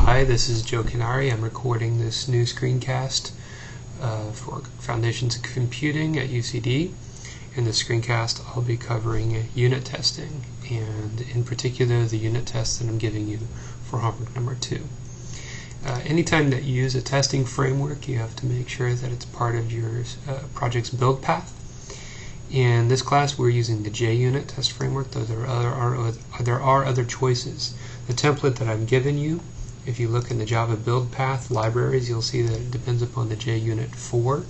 Hi, this is Joe Canari. I'm recording this new screencast for Foundations of Computing at UCD. In this screencast, I'll be covering unit testing, and in particular the unit test that I'm giving you for homework number 2. Anytime that you use a testing framework, you have to make sure that it's part of your project's build path. In this class, we're using the JUnit test framework, though there are other choices. The template that I've given you, if you look in the Java build path libraries, you'll see that it depends upon the JUnit 4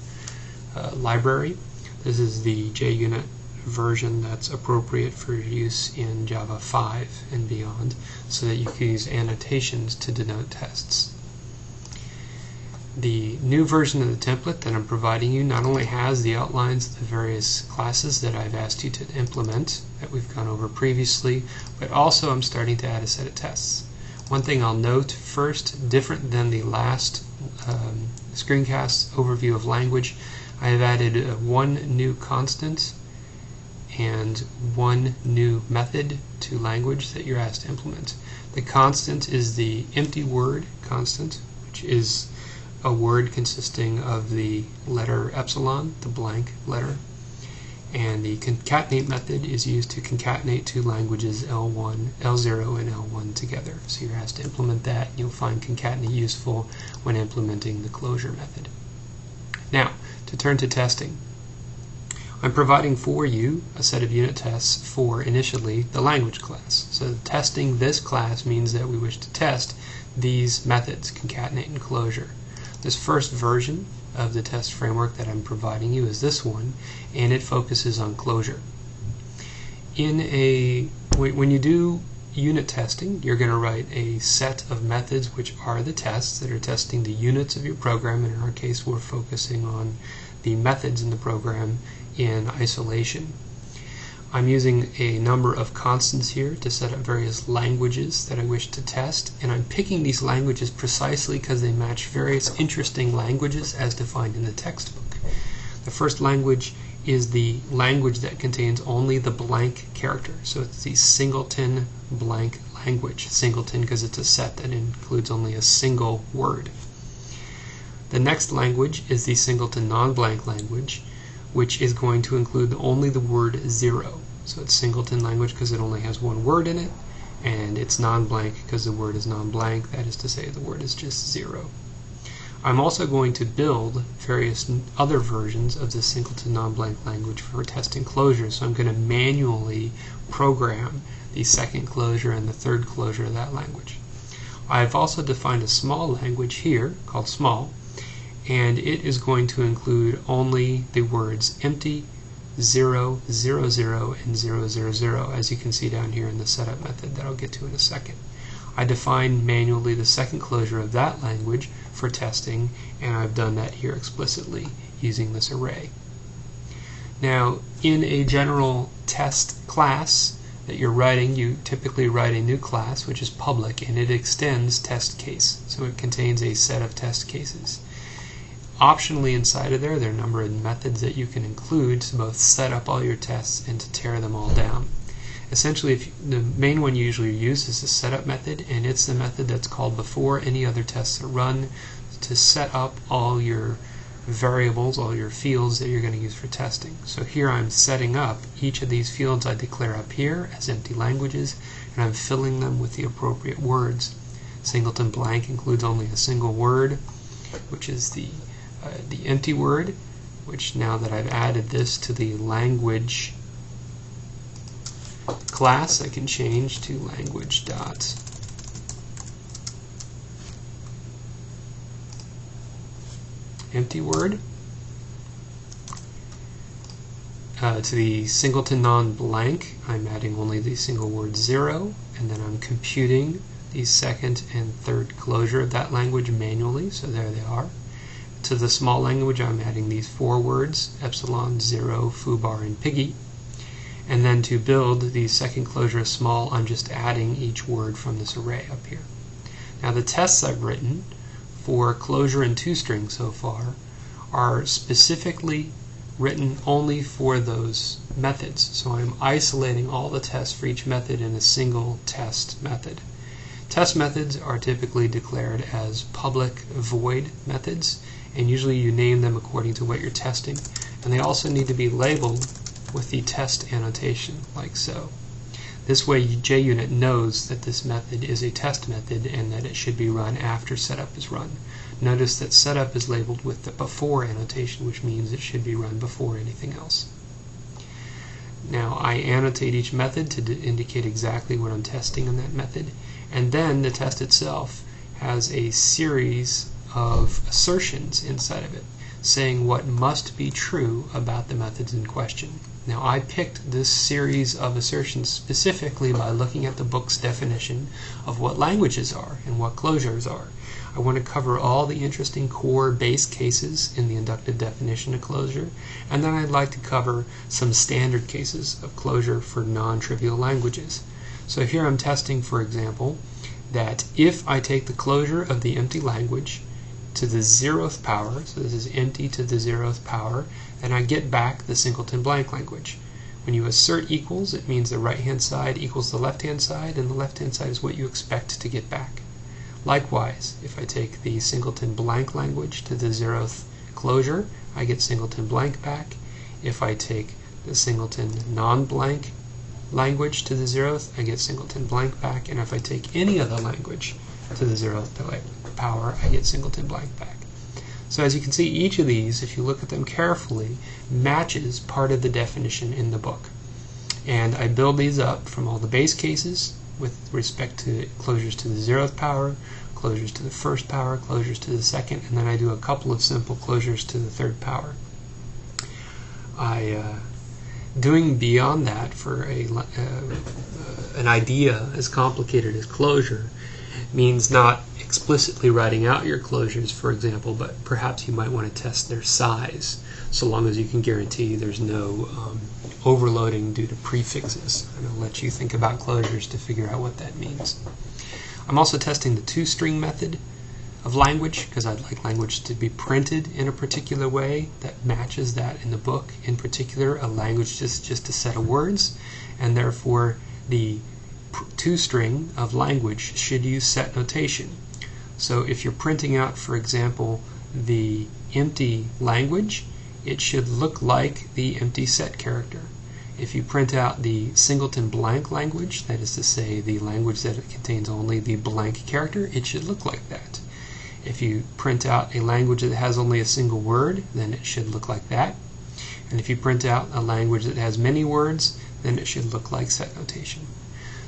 library. This is the JUnit version that's appropriate for use in Java 5 and beyond, so that you can use annotations to denote tests. The new version of the template that I'm providing you not only has the outlines of the various classes that I've asked you to implement that we've gone over previously, but also I'm starting to add a set of tests. One thing I'll note first, different than the last screencast overview of language, I have added one new constant and one new method to language that you're asked to implement. The constant is the empty word constant, which is a word consisting of the letter epsilon, the blank letter, and the concatenate method is used to concatenate two languages L1, L0 and L1 together. So you're asked to implement that, and you'll find concatenate useful when implementing the closure method. Now, to turn to testing. I'm providing for you a set of unit tests for initially the language class. So testing this class means that we wish to test these methods, concatenate and closure. This first version of the test framework that I'm providing you is this one, and it focuses on closure. When you do unit testing, you're going to write a set of methods which are the tests that are testing the units of your program. In our case, we're focusing on the methods in the program in isolation. I'm using a number of constants here to set up various languages that I wish to test, and I'm picking these languages precisely because they match various interesting languages as defined in the textbook. The first language is the language that contains only the blank character, so it's the singleton blank language. Singleton because it's a set that includes only a single word. The next language is the singleton non-blank language, which is going to include only the word 0. So it's singleton language because it only has one word in it, and it's non-blank because the word is non-blank, that is to say the word is just 0. I'm also going to build various other versions of the singleton non-blank language for testing closure, so I'm going to manually program the second closure and the third closure of that language. I've also defined a small language here called small, and it is going to include only the words empty, 0, 0, 0, and 0, 0, 0, as you can see down here in the setup method that I'll get to in a second. I defined manually the second closure of that language for testing, and I've done that here explicitly using this array. Now, in a general test class that you're writing, you typically write a new class which is public, and it extends test case, so it contains a set of test cases. Optionally inside of there are a number of methods that you can include to both set up all your tests and to tear them all down. Essentially, the main one you usually use is the setup method, and it's the method that's called before any other tests are run to set up all your variables, all your fields that you're going to use for testing. So here I'm setting up each of these fields I declare up here as empty languages, and I'm filling them with the appropriate words. Singleton blank includes only a single word, which is the empty word, which now that I've added this to the language class, I can change to language dot empty word. To the singleton non-blank, I'm adding only the single word 0, and then I'm computing the second and third closure of that language manually, so there they are. To the small language, I'm adding these 4 words, epsilon, 0, foobar, and piggy. And then to build the second closure of small, I'm just adding each word from this array up here. Now the tests I've written for closure and toString so far are specifically written only for those methods. So I'm isolating all the tests for each method in a single test method. Test methods are typically declared as public void methods, and usually you name them according to what you're testing, and they also need to be labeled with the test annotation, like so. This way JUnit knows that this method is a test method and that it should be run after setup is run. Notice that setup is labeled with the before annotation, which means it should be run before anything else. Now I annotate each method to indicate exactly what I'm testing in that method, and then the test itself has a series of assertions inside of it saying what must be true about the methods in question. Now I picked this series of assertions specifically by looking at the book's definition of what languages are and what closures are. I want to cover all the interesting core base cases in the inductive definition of closure, and then I'd like to cover some standard cases of closure for non-trivial languages. So here I'm testing, for example, that if I take the closure of the empty language to the 0th power, so this is empty to the 0th power, and I get back the singleton blank language. When you assert equals, it means the right-hand side equals the left-hand side, and the left-hand side is what you expect to get back. Likewise, if I take the singleton blank language to the 0th closure, I get singleton blank back. If I take the singleton non-blank language to the 0th, I get singleton blank back. And if I take any other language to the 0th power, I get singleton blank back. So as you can see, each of these, if you look at them carefully, matches part of the definition in the book. And I build these up from all the base cases with respect to closures to the 0th power, closures to the 1st power, closures to the 2nd, and then I do a couple of simple closures to the 3rd power. Doing beyond that for an idea as complicated as closure means not explicitly writing out your closures, for example, but perhaps you might want to test their size, so long as you can guarantee there's no overloading due to prefixes. And I'll let you think about closures to figure out what that means. I'm also testing the toString method of language, because I'd like language to be printed in a particular way that matches that in the book. In particular, a language is just a set of words, and therefore the toString of language should use set notation. So if you're printing out, for example, the empty language, it should look like the empty set character. If you print out the singleton blank language, that is to say the language that contains only the blank character, it should look like that. If you print out a language that has only a single word, then it should look like that. And if you print out a language that has many words, then it should look like set notation.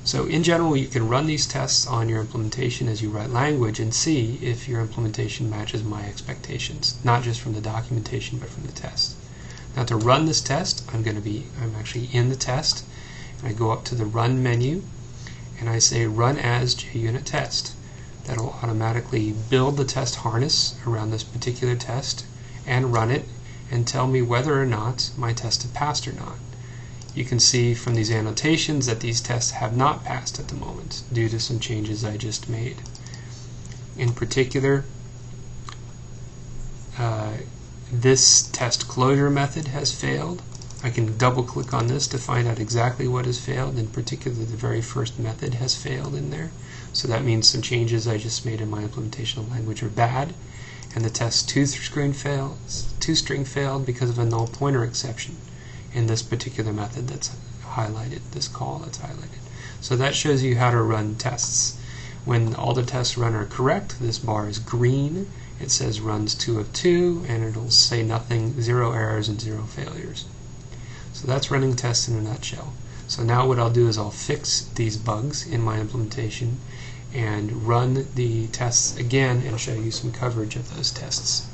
So in general, you can run these tests on your implementation as you write language and see if your implementation matches my expectations, not just from the documentation, but from the test. Now to run this test, I'm actually in the test, and I go up to the Run menu, and I say Run as JUnit test. That'll automatically build the test harness around this particular test and run it and tell me whether or not my test has passed or not. You can see from these annotations that these tests have not passed at the moment due to some changes I just made. In particular, this test closure method has failed. I can double click on this to find out exactly what has failed. In particular, the very first method has failed in there. So that means some changes I just made in my implementation of language are bad. And the test toString failed because of a null pointer exception in this particular method that's highlighted, this call that's highlighted. So that shows you how to run tests. When all the tests run are correct, this bar is green. It says runs 2 of 2, and it'll say nothing, 0 errors and 0 failures. So that's running tests in a nutshell. So now what I'll do is I'll fix these bugs in my implementation and run the tests again and show you some coverage of those tests.